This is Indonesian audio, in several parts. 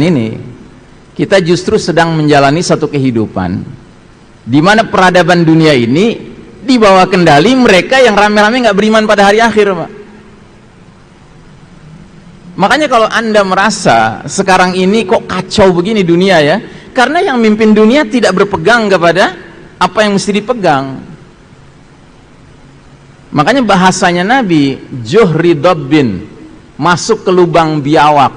ini, kita justru sedang menjalani satu kehidupan di mana peradaban dunia ini di bawah kendali mereka yang rame-rame nggak beriman pada hari akhir, Pak. Makanya kalau Anda merasa sekarang ini kok kacau begini dunia ya, karena yang mimpin dunia tidak berpegang kepada apa yang mesti dipegang. Makanya bahasanya Nabi, juhri dabbin, masuk ke lubang biawak.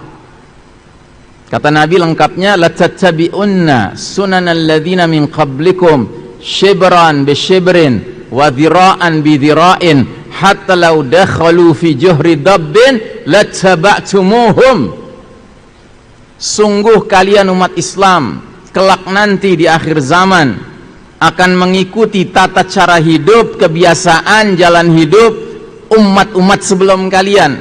Kata Nabi lengkapnya, latattabi'unna sunanal ladzina min qablikum shibran bi shibrin wa dhira'an bi dhira'in hatta law dakhalu fi juhri dabbin lattaba'tumuhum. Sungguh kalian umat Islam kelak nanti di akhir zaman akan mengikuti tata cara hidup, kebiasaan, jalan hidup umat-umat sebelum kalian,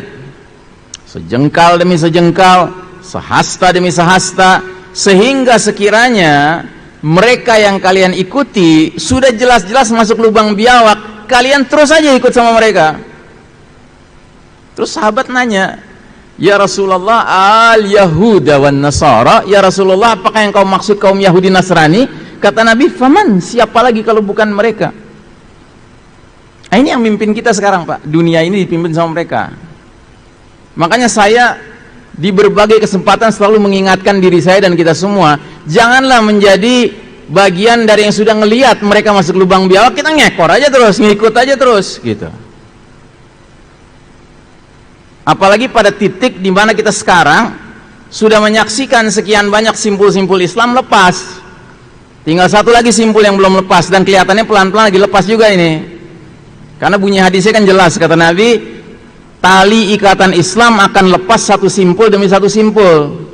sejengkal demi sejengkal, sehasta demi sehasta, sehingga sekiranya mereka yang kalian ikuti sudah jelas-jelas masuk lubang biawak, kalian terus aja ikut sama mereka. Terus sahabat nanya, ya Rasulullah, al-Yahuda wan Nasara, ya Rasulullah, apakah yang kau maksud kaum Yahudi Nasrani? Kata Nabi, faman, siapa lagi kalau bukan mereka? Nah, ini yang mimpin kita sekarang, Pak. Dunia ini dipimpin sama mereka. Makanya saya di berbagai kesempatan selalu mengingatkan diri saya dan kita semua, janganlah menjadi bagian dari yang sudah ngelihat mereka masuk lubang biawak, kita ngekor aja terus, ngikut aja terus gitu. Apalagi pada titik di mana kita sekarang sudah menyaksikan sekian banyak simpul-simpul Islam lepas. Tinggal satu lagi simpul yang belum lepas, dan kelihatannya pelan-pelan lagi lepas juga ini. Karena bunyi hadisnya kan jelas, kata Nabi, tali ikatan Islam akan lepas satu simpul demi satu simpul.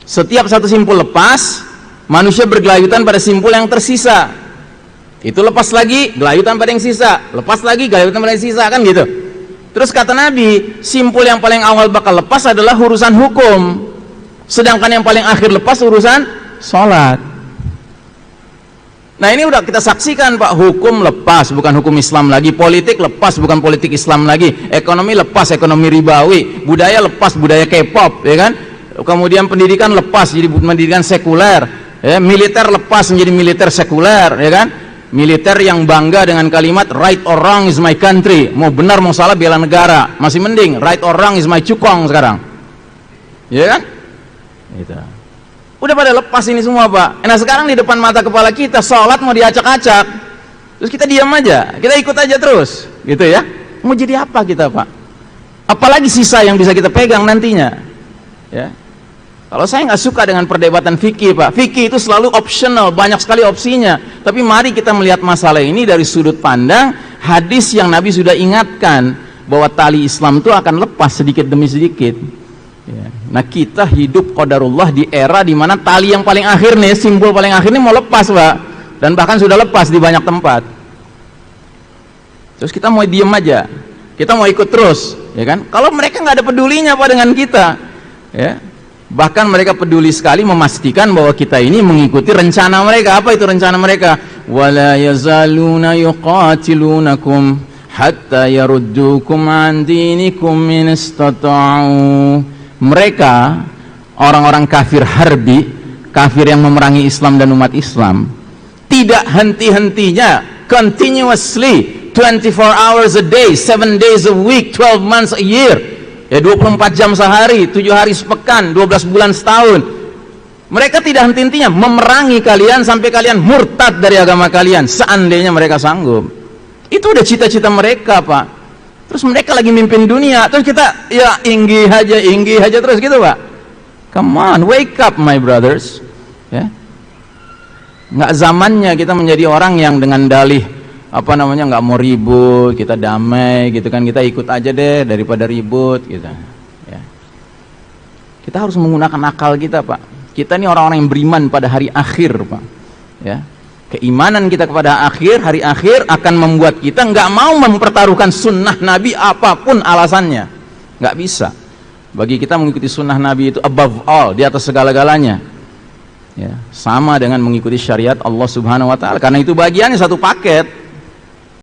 Setiap satu simpul lepas, manusia bergelayutan pada simpul yang tersisa. Itu lepas lagi, gelayutan pada yang sisa. Lepas lagi, gelayutan pada yang sisa, kan gitu. Terus kata Nabi, simpul yang paling awal bakal lepas adalah urusan hukum, sedangkan yang paling akhir lepas urusan sholat. Nah, ini udah kita saksikan, Pak. Hukum lepas, bukan hukum Islam lagi. Politik lepas, bukan politik Islam lagi. Ekonomi lepas, ekonomi ribawi. Budaya lepas, budaya K-pop, ya kan? Kemudian pendidikan lepas, jadi pendidikan sekuler, ya. Militer lepas menjadi militer sekuler, ya kan? Militer yang bangga dengan kalimat right or wrong is my country. Mau benar mau salah bela negara. Masih mending right or wrong is my cukong sekarang, ya kan? Gitu. Udah pada lepas ini semua, Pak. Nah, sekarang di depan mata kepala kita sholat mau diacak-acak, terus kita diam aja, kita ikut aja terus, gitu ya. Mau jadi apa kita, Pak? Apalagi sisa yang bisa kita pegang nantinya, ya. Kalau saya nggak suka dengan perdebatan fikih, Pak. Fikih itu selalu optional, banyak sekali opsinya. Tapi mari kita melihat masalah ini dari sudut pandang hadis yang Nabi sudah ingatkan bahwa tali Islam itu akan lepas sedikit demi sedikit. Ya. Nah, kita hidup qadarullah di era di mana tali yang paling akhir nih, simbol paling akhir ini mau lepas, Pak. Dan bahkan sudah lepas di banyak tempat. Terus kita mau diem aja, kita mau ikut terus, ya kan? Kalau mereka nggak ada pedulinya, Pak, dengan kita, ya. Bahkan mereka peduli sekali memastikan bahwa kita ini mengikuti rencana mereka. Apa itu rencana mereka? Wala yazaluna yuqatilunakum hatta yaruddukum an dinikum in istata'u. Mereka orang-orang kafir harbi, kafir yang memerangi Islam dan umat Islam, tidak henti-hentinya, continuously, 24 hours a day, 7 days a week, 12 months a year, ya 24 jam sehari, 7 hari sepekan, 12 bulan setahun. Mereka tidak henti-hentinya memerangi kalian sampai kalian murtad dari agama kalian, seandainya mereka sanggup. Itu udah cita-cita mereka, Pak. Terus mereka lagi mimpin dunia, terus kita ya inggi aja terus gitu, Pak. Come on, wake up my brothers, ya. Nggak zamannya kita menjadi orang yang dengan dalih apa namanya nggak mau ribut, kita damai gitu kan, kita ikut aja deh daripada ribut gitu, ya. Kita harus menggunakan akal kita, Pak. Kita ini orang-orang yang beriman pada hari akhir, Pak, ya. Keimanan kita kepada hari akhir akan membuat kita nggak mau mempertaruhkan sunnah Nabi apapun alasannya. Nggak bisa. Bagi kita mengikuti sunnah Nabi itu above all, di atas segala-galanya, ya. Sama dengan mengikuti syariat Allah Subhanahu wa Ta'ala, karena itu bagiannya satu paket.